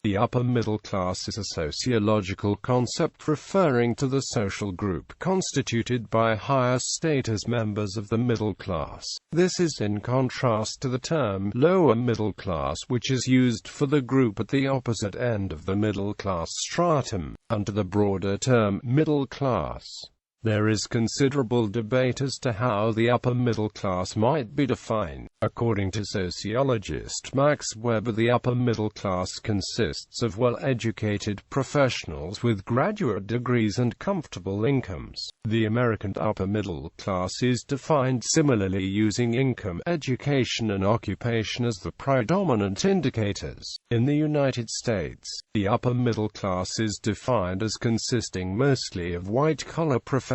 The upper middle class is a sociological concept referring to the social group constituted by higher status members of the middle class. This is in contrast to the term lower middle class, which is used for the group at the opposite end of the middle class stratum, and to the broader term middle class. There is considerable debate as to how the upper middle class might be defined. According to sociologist Max Weber, the upper middle class consists of well-educated professionals with graduate degrees and comfortable incomes. The American upper middle class is defined similarly, using income, education and occupation as the predominant indicators. In the United States, the upper middle class is defined as consisting mostly of white-collar professionals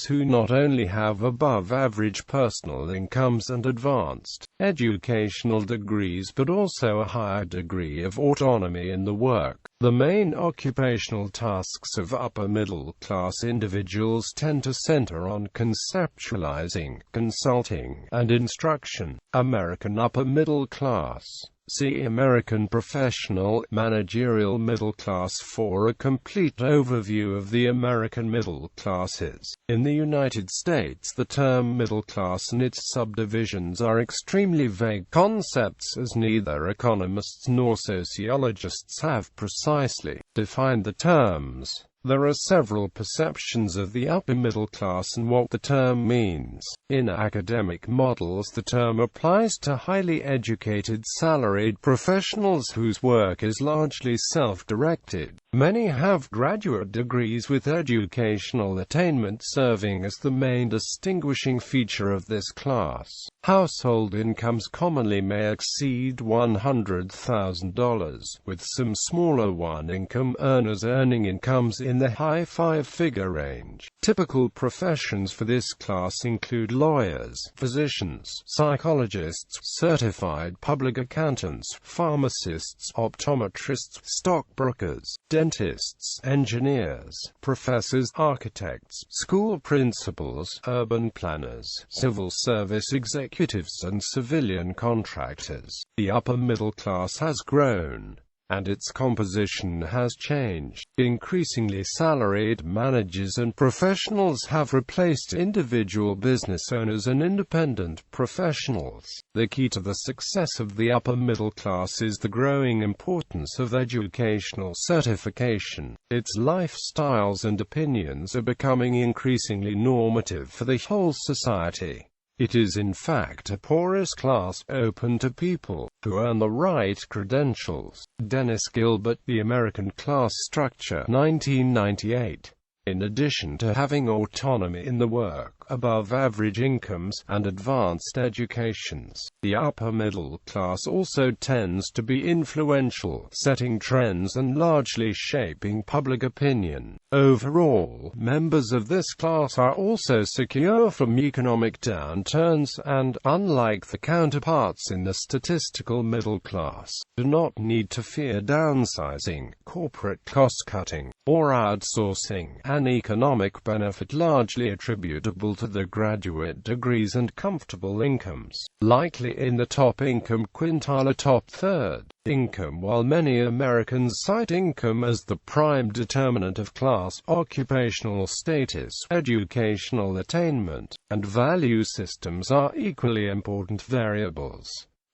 who not only have above-average personal incomes and advanced educational degrees but also a higher degree of autonomy in the work. The main occupational tasks of upper-middle-class individuals tend to center on conceptualizing, consulting, and instruction. American upper-middle class. See American professional, managerial middle class for a complete overview of the American middle classes. In the United States, the term middle class and its subdivisions are extremely vague concepts, as neither economists nor sociologists have precisely defined the terms. There are several perceptions of the upper middle class and what the term means. In academic models, the term applies to highly educated salaried professionals whose work is largely self-directed. Many have graduate degrees, with educational attainment serving as the main distinguishing feature of this class. Household incomes commonly may exceed $100,000, with some smaller one-income earners earning incomes in the high five-figure range. Typical professions for this class include lawyers, physicians, psychologists, certified public accountants, pharmacists, optometrists, stockbrokers, dentists, engineers, professors, architects, school principals, urban planners, civil service executives, and civilian contractors. The upper middle class has grown, and its composition has changed. Increasingly, salaried managers and professionals have replaced individual business owners and independent professionals. The key to the success of the upper middle class is the growing importance of educational certification. Its lifestyles and opinions are becoming increasingly normative for the whole society. It is in fact a porous class, open to people who earn the right credentials. Dennis Gilbert, The American Class Structure, 1998. In addition to having autonomy in the work, above-average incomes, and advanced educations, the upper middle class also tends to be influential, setting trends and largely shaping public opinion. Overall, members of this class are also secure from economic downturns and, unlike the counterparts in the statistical middle class, do not need to fear downsizing, corporate cost-cutting, or outsourcing, an economic benefit largely attributable to the graduate degrees and comfortable incomes. Likely in the top income quintile, a top third income. While many Americans cite income as the prime determinant of class, occupational status, educational attainment, and value systems are equally important variables.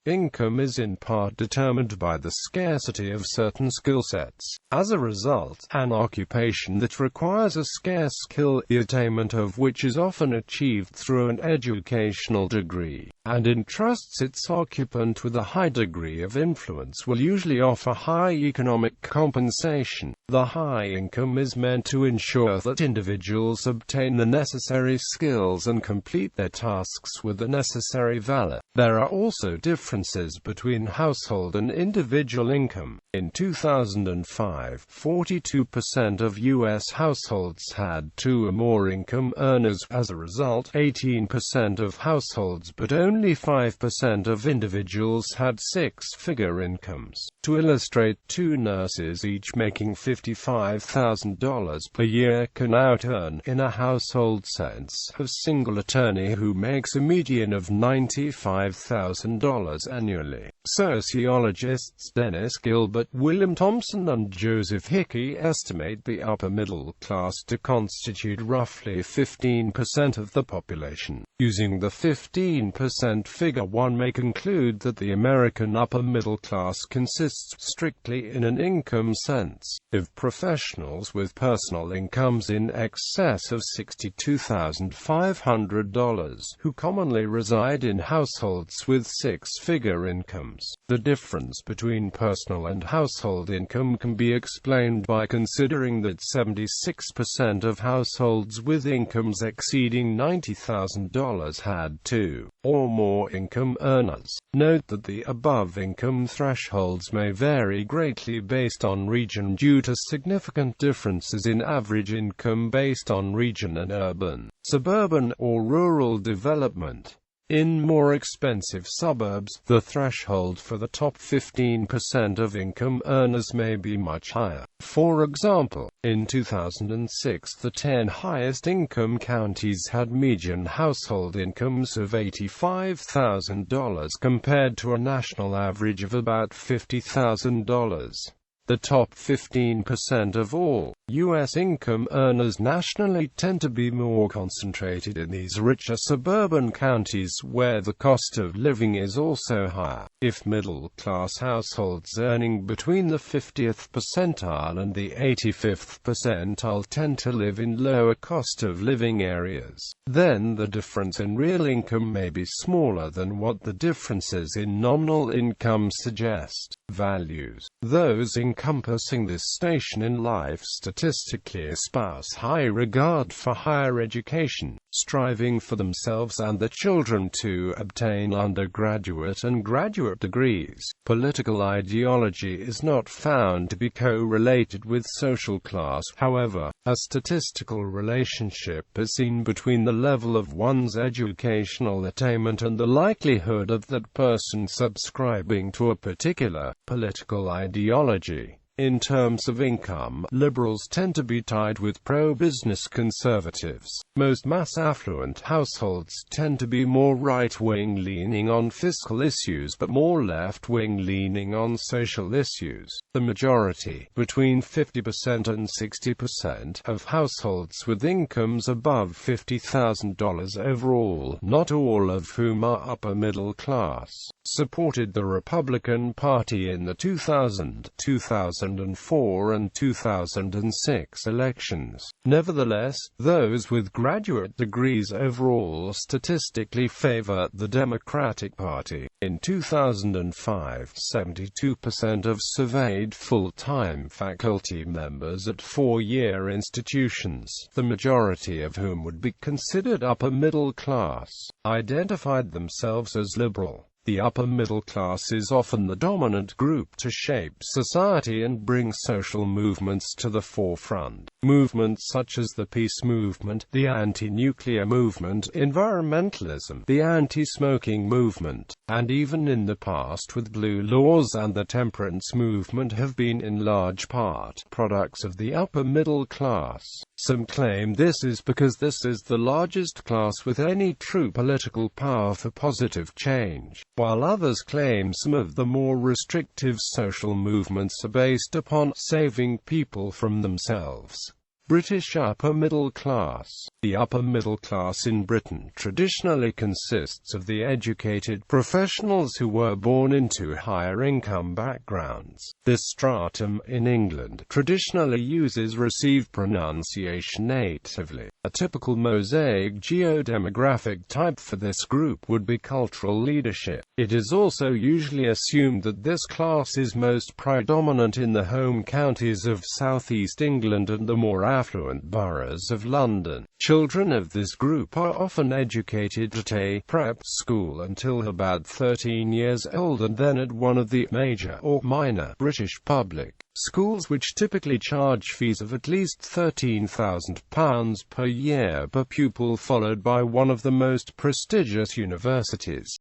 Income is in part determined by the scarcity of certain skill sets. As a result, an occupation that requires a scarce skill, the attainment of which is often achieved through an educational degree, and entrusts its occupant with a high degree of influence, will usually offer high economic compensation. The high income is meant to ensure that individuals obtain the necessary skills and complete their tasks with the necessary valor. There are also differences between household and individual income. In 2005, 42% of U.S. households had two or more income earners. As a result, 18% of households but only 5% of individuals had six-figure incomes. To illustrate, two nurses each making $55,000 per year can out-earn, in a household sense, a single attorney who makes a median of $95,000 annually. Sociologists Dennis Gilbert, William Thompson and Joseph Hickey estimate the upper middle class to constitute roughly 15% of the population. Using the 15% figure, one may conclude that the American upper middle class consists strictly in an income sense of professionals with personal incomes in excess of $62,500, who commonly reside in households with six-figure incomes. The difference between personal and household income can be explained by considering that 76% of households with incomes exceeding $90,000 had two or more income earners. Note that the above income thresholds may vary greatly based on region due to significant differences in average income based on region and urban, suburban, or rural development. In more expensive suburbs, the threshold for the top 15% of income earners may be much higher. For example, in 2006, the 10 highest income counties had median household incomes of $85,000 compared to a national average of about $50,000. The top 15% of all U.S. income earners nationally tend to be more concentrated in these richer suburban counties where the cost of living is also higher. If middle-class households earning between the 50th percentile and the 85th percentile tend to live in lower cost of living areas, then the difference in real income may be smaller than what the differences in nominal income suggest. Values. Those encompassing this station in life statistically espouse high regard for higher education, striving for themselves and their children to obtain undergraduate and graduate degrees. Political ideology is not found to be correlated with social class. However, a statistical relationship is seen between the level of one's educational attainment and the likelihood of that person subscribing to a particular political ideology. In terms of income, liberals tend to be tied with pro-business conservatives. Most mass affluent households tend to be more right-wing leaning on fiscal issues but more left-wing leaning on social issues. The majority, between 50% and 60% of households with incomes above $50,000 overall, not all of whom are upper middle class, supported the Republican Party in the 2004 and 2006 elections. Nevertheless, those with graduate degrees overall statistically favor the Democratic Party. In 2005, 72% of surveyed full-time faculty members at four-year institutions, the majority of whom would be considered upper middle class, identified themselves as liberal. The upper middle class is often the dominant group to shape society and bring social movements to the forefront. Movements such as the peace movement, the anti-nuclear movement, environmentalism, the anti-smoking movement, and even in the past with blue laws and the temperance movement have been in large part products of the upper middle class. Some claim this is because this is the largest class with any true political power for positive change, while others claim some of the more restrictive social movements are based upon saving people from themselves. British upper middle class. The upper middle class in Britain traditionally consists of the educated professionals who were born into higher income backgrounds. This stratum, in England, traditionally uses received pronunciation natively. A typical mosaic geodemographic type for this group would be cultural leadership. It is also usually assumed that this class is most predominant in the home counties of southeast England and the more affluent boroughs of London. Children of this group are often educated at a prep school until about 13 years old and then at one of the major or minor British public schools, which typically charge fees of at least £13,000 per year per pupil, followed by one of the most prestigious universities.